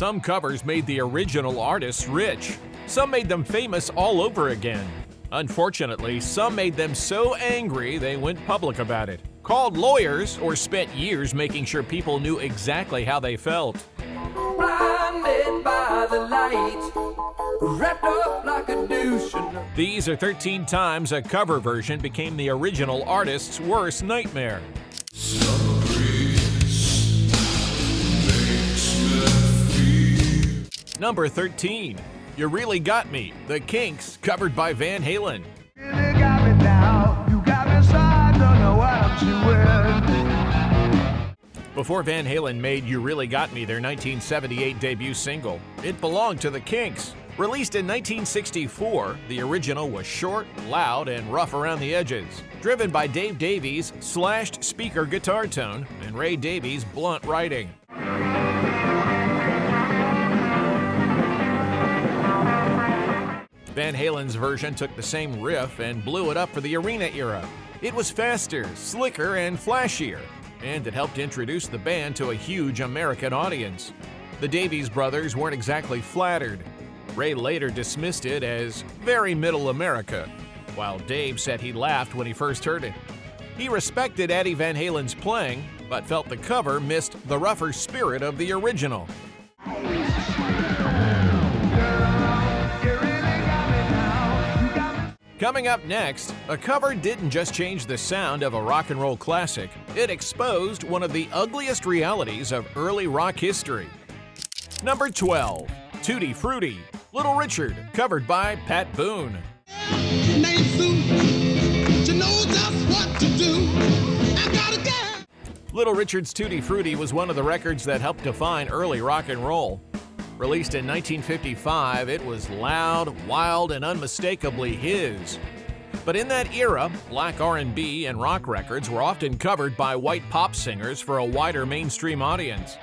Some covers made the original artists rich. Some made them famous all over again. Unfortunately, some made them so angry they went public about it, called lawyers, or spent years making sure people knew exactly how they felt. Blinded by the light, wrapped up like a douche. These are 13 times a cover version became the original artist's worst nightmare. Number 13. You Really Got Me, The Kinks, covered by Van Halen. You got me now, you got me so I don't know what I'm doing. Before Van Halen made You Really Got Me their 1978 debut single, it belonged to the Kinks. Released in 1964, the original was short, loud, and rough around the edges, driven by Dave Davies' slashed speaker guitar tone and Ray Davies' blunt writing. Van Halen's version took the same riff and blew it up for the arena era. It was faster, slicker, and flashier, and it helped introduce the band to a huge American audience. The Davies brothers weren't exactly flattered. Ray later dismissed it as very middle America, while Dave said he laughed when he first heard it. He respected Eddie Van Halen's playing, but felt the cover missed the rougher spirit of the original. Coming up next, a cover didn't just change the sound of a rock and roll classic, it exposed one of the ugliest realities of early rock history. Number 12. Tutti Frutti, Little Richard, covered by Pat Boone. Little Richard's Tutti Frutti was one of the records that helped define early rock and roll. Released in 1955, it was loud, wild, and unmistakably his. But in that era, black R&B and rock records were often covered by white pop singers for a wider mainstream audience.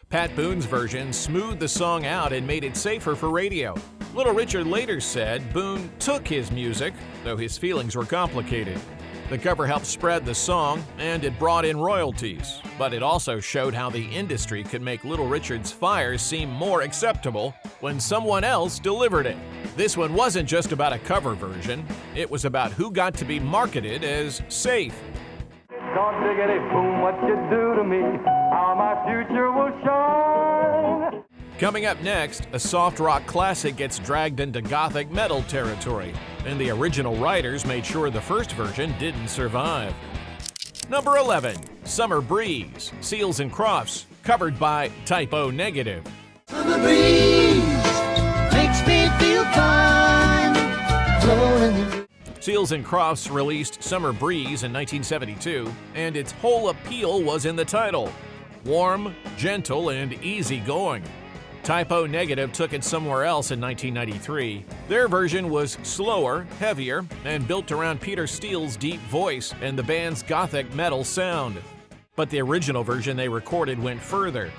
Pat Boone's version smoothed the song out and made it safer for radio. Little Richard later said Boone took his music, though his feelings were complicated. The cover helped spread the song, and it brought in royalties, but it also showed how the industry could make Little Richard's Fire seem more acceptable when someone else delivered it. This one wasn't just about a cover version, it was about who got to be marketed as safe. Don't diggity boom, what you do to me, how my future will shine. Coming up next, a soft rock classic gets dragged into gothic metal territory, and the original writers made sure the first version didn't survive. Number 11. Summer Breeze, Seals and Crofts, covered by Type O Negative. Summer breeze makes me feel fine, flowing. Seals and Crofts released Summer Breeze in 1972, and its whole appeal was in the title. Warm, gentle, and easygoing. Type O Negative took it somewhere else in 1993. Their version was slower, heavier, and built around Peter Steele's deep voice and the band's gothic metal sound. But the original version they recorded went further.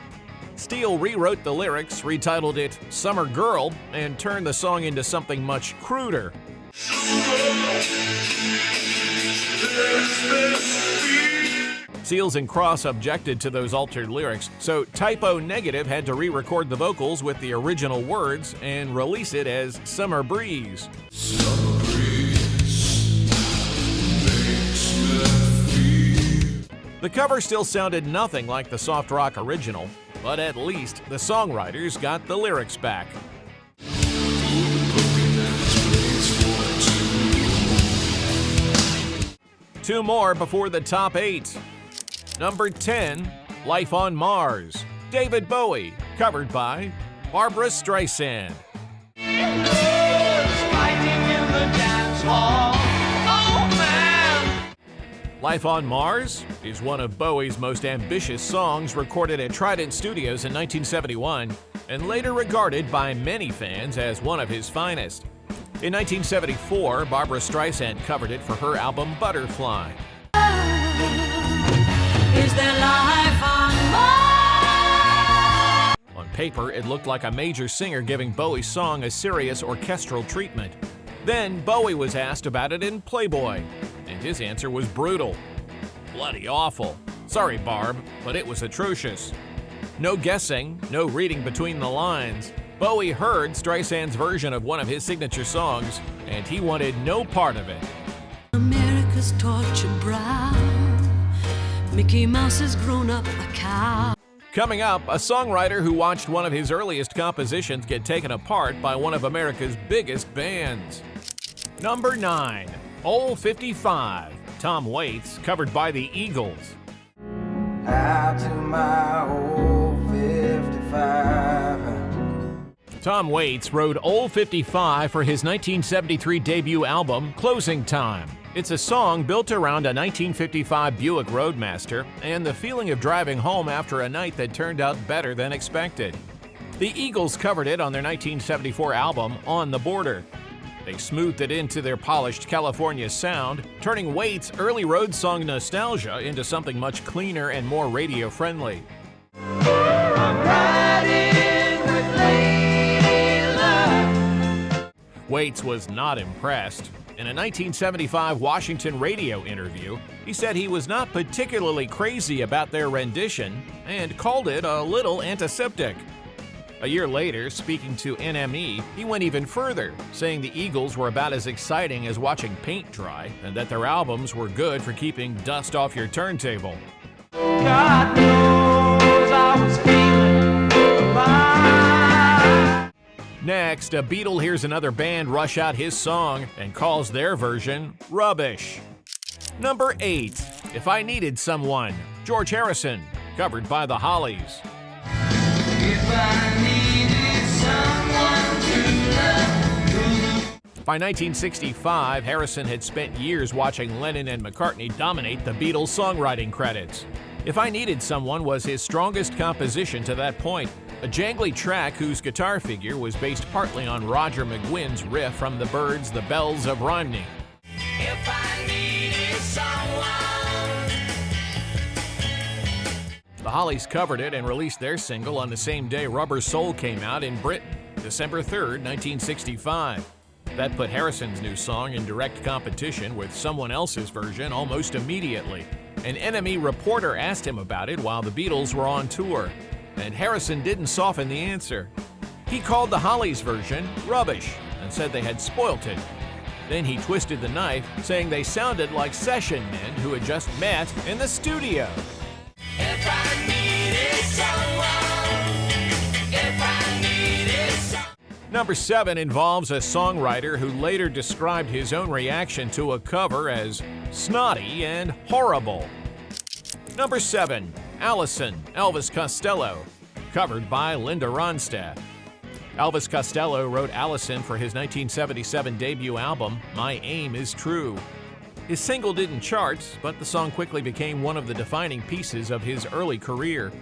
Steele rewrote the lyrics, retitled it Summer Girl, and turned the song into something much cruder. Seals and Crofts objected to those altered lyrics, so Type O Negative had to re-record the vocals with the original words and release it as Summer Breeze. Summer breeze makes me feel. The cover still sounded nothing like the soft rock original, but at least the songwriters got the lyrics back. Two more before the top 8. Number 10, Life on Mars, David Bowie, covered by Barbra Streisand. Life on Mars is one of Bowie's most ambitious songs, recorded at Trident Studios in 1971 and later regarded by many fans as one of his finest. In 1974, Barbra Streisand covered it for her album Butterfly. Is there life on Mars? On paper, it looked like a major singer giving Bowie's song a serious orchestral treatment. Then Bowie was asked about it in Playboy, and his answer was brutal. bloody awful. Sorry, Barb, but it was atrocious. No guessing, no reading between the lines. Bowie heard Streisand's version of one of his signature songs, and he wanted no part of it. America's tortured brow. Mickey Mouse has grown up a cow. Coming up, a songwriter who watched one of his earliest compositions get taken apart by one of America's biggest bands. Number 9, Old 55, Tom Waits, covered by the Eagles. Out to my old 55. Tom Waits wrote Old 55 for his 1973 debut album, Closing Time. It's a song built around a 1955 Buick Roadmaster and the feeling of driving home after a night that turned out better than expected. The Eagles covered it on their 1974 album, On the Border. They smoothed it into their polished California sound, turning Waits' early road song nostalgia into something much cleaner and more radio-friendly. Waits was not impressed. In a 1975 Washington radio interview, he said he was not particularly crazy about their rendition and called it a little antiseptic. A year later, speaking to NME, he went even further, saying the Eagles were about as exciting as watching paint dry and that their albums were good for keeping dust off your turntable. God knows I was feeling fine. Next, a Beatle hears another band rush out his song and calls their version rubbish. Number 8, If I Needed Someone, George Harrison, covered by the Hollies. If I needed someone to love. By 1965, Harrison had spent years watching Lennon and McCartney dominate the Beatles' songwriting credits. If I Needed Someone was his strongest composition to that point, a jangly track whose guitar figure was based partly on Roger McGuinn's riff from the Byrds' The Bells of Rhymney. If I needed someone. The Hollies covered it and released their single on the same day Rubber Soul came out in Britain, December 3rd, 1965. That put Harrison's new song in direct competition with someone else's version almost immediately. An NME reporter asked him about it while the Beatles were on tour, and Harrison didn't soften the answer. He called the Hollies version rubbish and said they had spoilt it. Then he twisted the knife, saying they sounded like session men who had just met in the studio. If I needed someone. If I needed someone. Number 7 involves a songwriter who later described his own reaction to a cover as snotty and horrible. Number 7, Allison, Elvis Costello, covered by Linda Ronstadt. Elvis Costello wrote Allison for his 1977 debut album, My Aim Is True. His single didn't chart, but the song quickly became one of the defining pieces of his early career.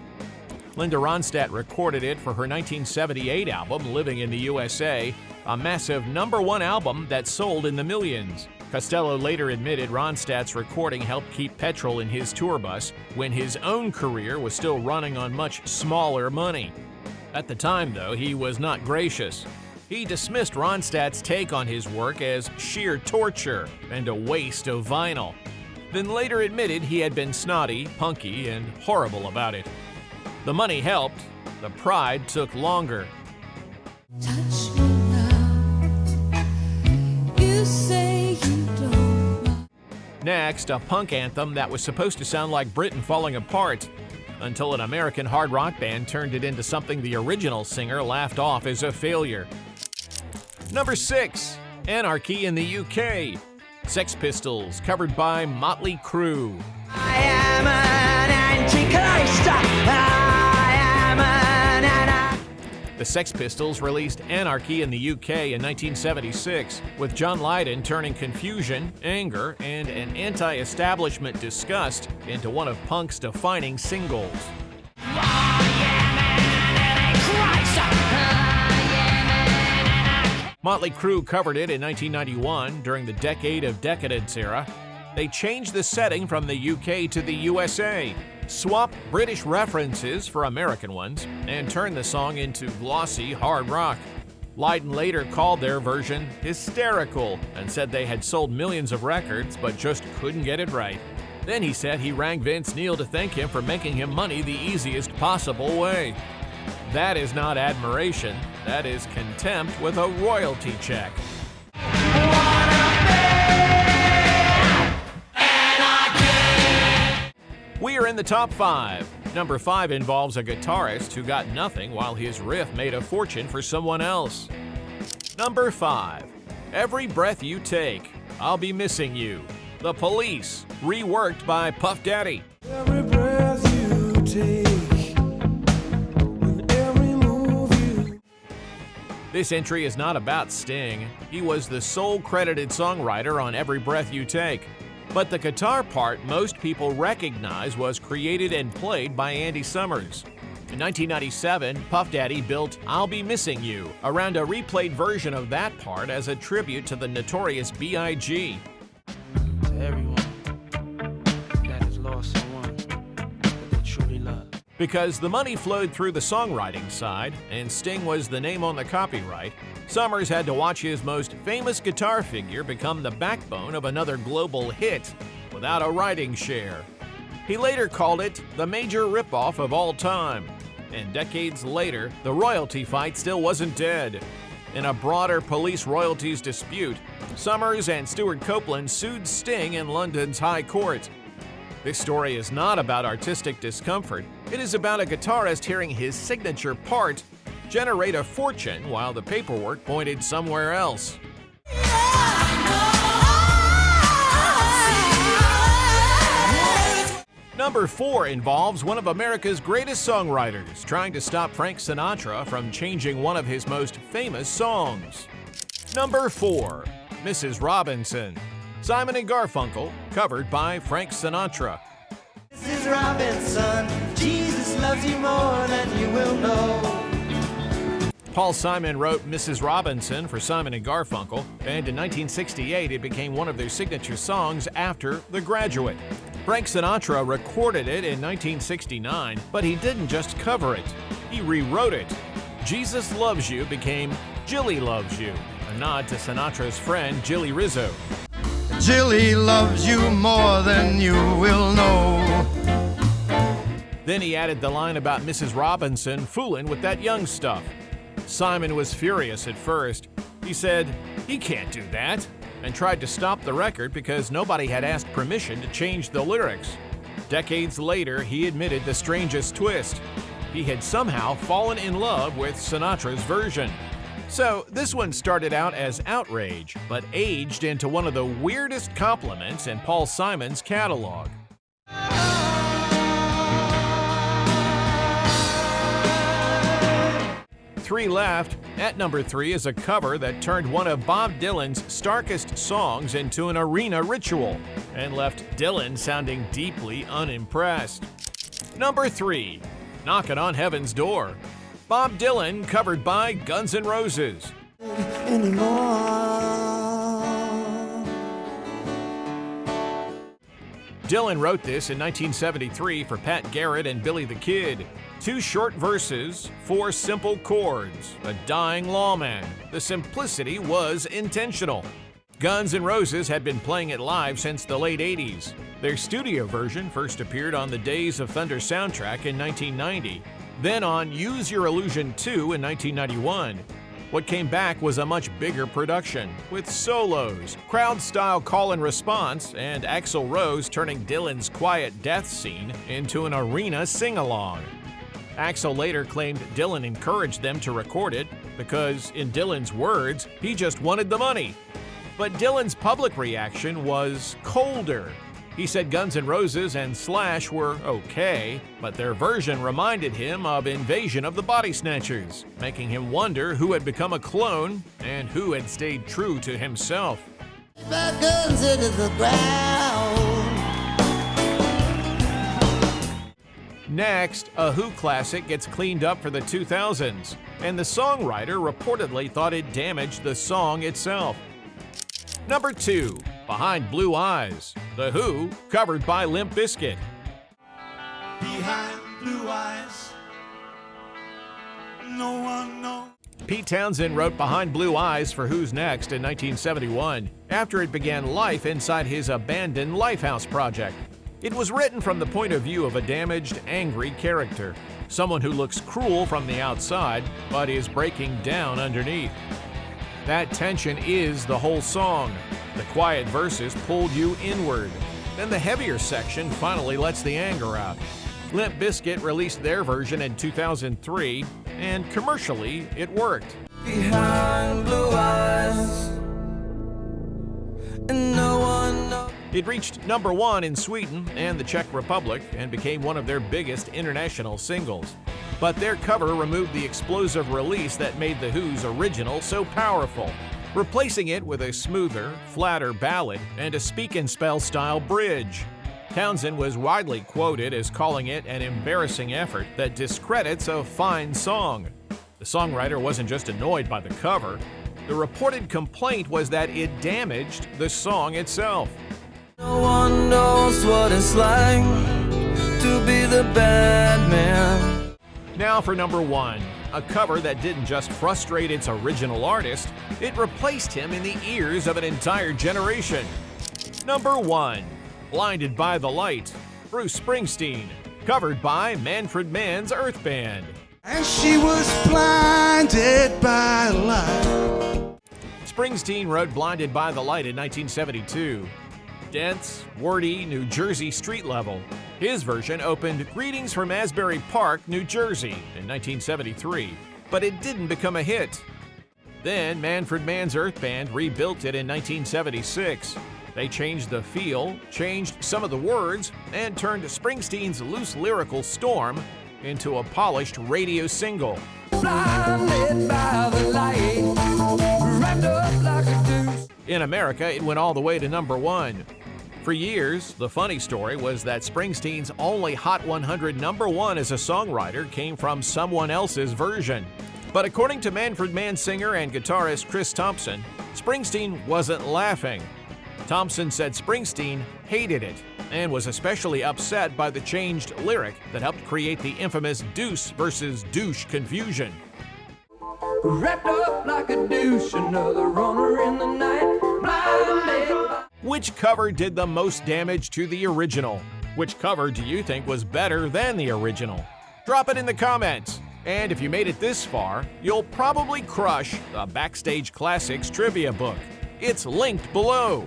Linda Ronstadt recorded it for her 1978 album, Living in the USA, a massive #1 album that sold in the millions. Costello later admitted Ronstadt's recording helped keep petrol in his tour bus when his own career was still running on much smaller money. At the time, though, he was not gracious. He dismissed Ronstadt's take on his work as sheer torture and a waste of vinyl, then later admitted he had been snotty, punky, and horrible about it. The money helped, the pride took longer. Touch me now. You say you don't. Next, a punk anthem that was supposed to sound like Britain falling apart, until an American hard rock band turned it into something the original singer laughed off as a failure. Number 6, Anarchy in the UK, Sex Pistols, covered by Motley Crue. I am an antichrist. I am an The Sex Pistols released Anarchy in the UK in 1976, with John Lydon turning confusion, anger, and an anti-establishment disgust into one of punk's defining singles. Motley Crue covered it in 1991 during the Decade of Decadence era. They changed the setting from the UK to the USA, swapped British references for American ones, and turned the song into glossy hard rock. Lydon later called their version hysterical and said they had sold millions of records but just couldn't get it right. Then he said he rang Vince Neil to thank him for making him money the easiest possible way. That is not admiration, that is contempt with a royalty check. We are in the top 5. Number 5 involves a guitarist who got nothing while his riff made a fortune for someone else. Number 5. Every Breath You Take, I'll Be Missing You. The Police, reworked by Puff Daddy. Every breath you take, and every move you. This entry is not about Sting. He was the sole credited songwriter on Every Breath You Take. But the guitar part most people recognize was created and played by Andy Summers. In 1997, Puff Daddy built I'll Be Missing You around a replayed version of that part as a tribute to the notorious B.I.G. To everyone that has lost someone that they truly love. Because the money flowed through the songwriting side and Sting was the name on the copyright, Summers had to watch his most famous guitar figure become the backbone of another global hit without a writing share. He later called it the major ripoff of all time. And decades later, the royalty fight still wasn't dead. In a broader police royalties dispute, Summers and Stuart Copeland sued Sting in London's High Court. This story is not about artistic discomfort. It is about a guitarist hearing his signature part generate a fortune while the paperwork pointed somewhere else. Number 4 involves one of America's greatest songwriters trying to stop Frank Sinatra from changing one of his most famous songs. Number 4, Mrs. Robinson, Simon and Garfunkel, covered by Frank Sinatra. Mrs. Robinson, Jesus loves you more than you will know. Paul Simon wrote Mrs. Robinson for Simon and Garfunkel, and in 1968 it became one of their signature songs after The Graduate. Frank Sinatra recorded it in 1969, but he didn't just cover it, he rewrote it. Jesus Loves You became Jilly Loves You, a nod to Sinatra's friend Jilly Rizzo. Jilly loves you more than you will know. Then he added the line about Mrs. Robinson fooling with that young stuff. Simon was furious at first. He said, "He can't do that," and tried to stop the record because nobody had asked permission to change the lyrics. Decades later, he admitted the strangest twist. He had somehow fallen in love with Sinatra's version. So this one started out as outrage, but aged into one of the weirdest compliments in Paul Simon's catalog. 3 left. At number 3 is a cover that turned one of Bob Dylan's starkest songs into an arena ritual and left Dylan sounding deeply unimpressed. Number 3, Knockin' on Heaven's Door. Bob Dylan covered by Guns N' Roses. Dylan wrote this in 1973 for Pat Garrett and Billy the Kid. 2 short verses, 4 simple chords, a dying lawman. The simplicity was intentional. Guns N' Roses had been playing it live since the late 80s. Their studio version first appeared on the Days of Thunder soundtrack in 1990, then on Use Your Illusion 2 in 1991. What came back was a much bigger production, with solos, crowd-style call and response, and Axl Rose turning Dylan's quiet death scene into an arena sing-along. Axl later claimed Dylan encouraged them to record it because, in Dylan's words, he just wanted the money. But Dylan's public reaction was colder. He said Guns N' Roses and Slash were okay, but their version reminded him of Invasion of the Body Snatchers, making him wonder who had become a clone and who had stayed true to himself. My guns into the ground. Next, a Who classic gets cleaned up for the 2000s, and the songwriter reportedly thought it damaged the song itself. Number 2, Behind Blue Eyes. The Who, covered by Limp Bizkit. Behind blue eyes, no one knows. Pete Townsend wrote Behind Blue Eyes for Who's Next in 1971, after it began life inside his abandoned Lifehouse project. It was written from the point of view of a damaged, angry character, someone who looks cruel from the outside but is breaking down underneath. That tension is the whole song. The quiet verses pulled you inward. Then the heavier section finally lets the anger out. Limp Bizkit released their version in 2003, and commercially, it worked. Behind blue eyes, and no one knows. It reached #1 in Sweden and the Czech Republic and became one of their biggest international singles. But their cover removed the explosive release that made The Who's original so powerful, replacing it with a smoother, flatter ballad and a speak-and-spell style bridge. Townsend was widely quoted as calling it an embarrassing effort that discredits a fine song. The songwriter wasn't just annoyed by the cover. The reported complaint was that it damaged the song itself. No one knows what it's like to be the bad man. Now for #1, a cover that didn't just frustrate its original artist, it replaced him in the ears of an entire generation. #1, Blinded by the Light, Bruce Springsteen, covered by Manfred Mann's Earth Band. And she was blinded by light. Springsteen wrote Blinded by the Light in 1972. Dense, wordy New Jersey street level. His version opened Greetings from Asbury Park, New Jersey in 1973, but it didn't become a hit. Then Manfred Mann's Earth Band rebuilt it in 1976. They changed the feel, changed some of the words, and turned Springsteen's loose lyrical storm into a polished radio single. Blinded by the light, wrapped up like a deuce. In America, it went all the way to #1. For years, the funny story was that Springsteen's only Hot 100 #1 as a songwriter came from someone else's version. But according to Manfred Mann singer and guitarist Chris Thompson, Springsteen wasn't laughing. Thompson said Springsteen hated it and was especially upset by the changed lyric that helped create the infamous deuce versus douche confusion. Wrapped up like a douche, another runner in the night. Blinded by. Which cover did the most damage to the original? Which cover do you think was better than the original? Drop it in the comments. And if you made it this far, you'll probably crush the Backstage Classics trivia book. It's linked below.